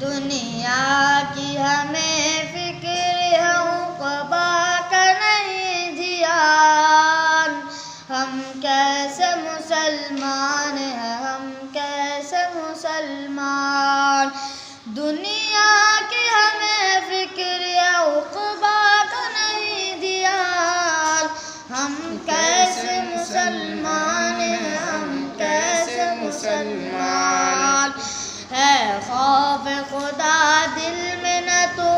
دنیا کی ہمیں فکر ہے عقبیٰ کا نہیں دھیان. ہم کیسے مسلمان ہیں، ہم کیسے مسلمان. دنیا کی ہمیں فکر ہے عقبیٰ کا نہیں دھیان. ہم کیسے مسلمان ہیں، ہم کیسے مسلمان. ہے خوف خدا دل میں نہ تو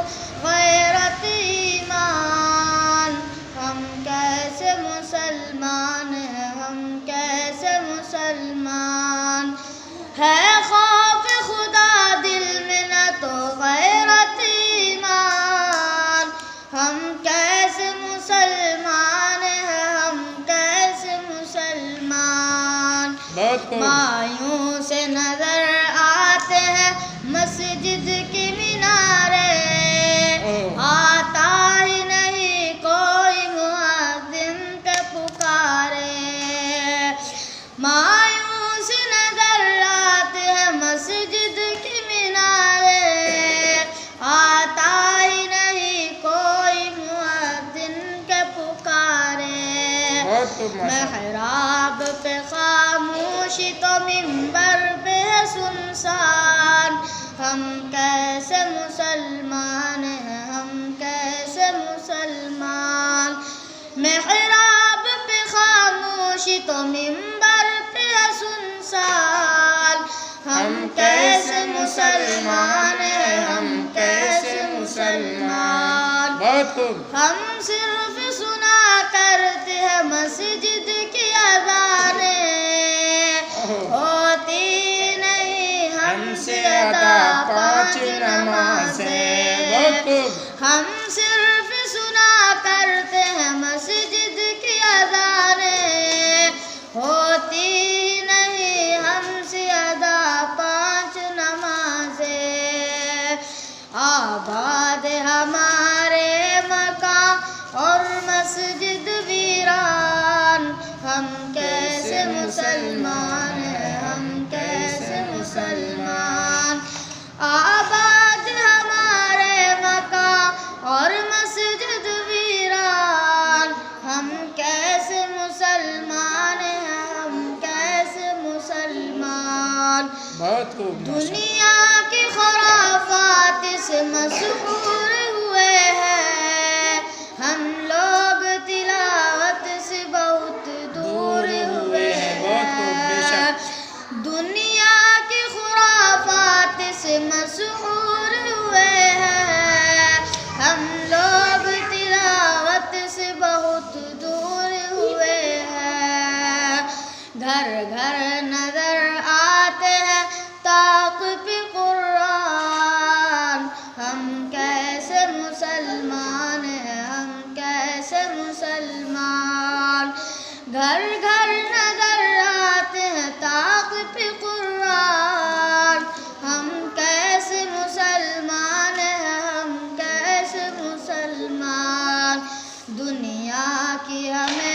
غیرت ایمان. ہم کیسے مسلمان ہیں، ہم کیسے مسلمان. ہے خوف خدا دل میں نہ تو غیرت ایمان. ہم کیسے مسلمان ہیں، ہم کیسے مسلمان. مایوس سے نظر آتے ہیں مسجد کی مینارے، آتا ہی نہیں کوئی مؤذن کے پکارے. مایوس نظر آتے ہیں مسجد کی مینارے، آتا ہی نہیں کوئی مؤذن کے پکارے. محراب پہ خاموشی تو منبر پہ سنسان. ہم کیسے مسلمان ہیں، ہم کیسے مسلمان. محراب پہ خاموشی تو منبر پہ سنسان. ہم کیسے مسلمان ہیں، ہم کیسے مسلمان. ہم صرف سنا کرتے ہیں مسجد کی اذانیں، ہوتی نہیں ہم سے ادا 5 نمازیں. ہم صرف سنا کرتے ہیں مسجد کی اذانیں، ہوتی نہیں ہم سے ادا 5 نمازیں. آباد ہمارے مکان اور مسجد ویران. ہم کیسے مسلمان ہیں، ہم کیسے مسلمان. آباد ہمارے مکان اور مسجد ویران. ہم کیسے مسلمان ہیں، ہم کیسے مسلمان. دنیا کی خرافات سے مسحور ہوئے ہیں، ہم لوگ تلاوت سے بہت دور ہوئے ہیں. دنیا کی خرافات سے مسحور ہوئے ہیں، ہم لوگ تلاوت سے بہت دور ہوئے ہیں. گھر گھر نظر آتے ہیں طاق پہ قرآن. ہم کیسے مسلمان ہیں، ہم کیسے مسلمان. گھر گھر نظر آتے ہیں طاق پہ قرآن. ہم کیسے مسلمان ہیں، ہم کیسے مسلمان. دنیا کی ہمیں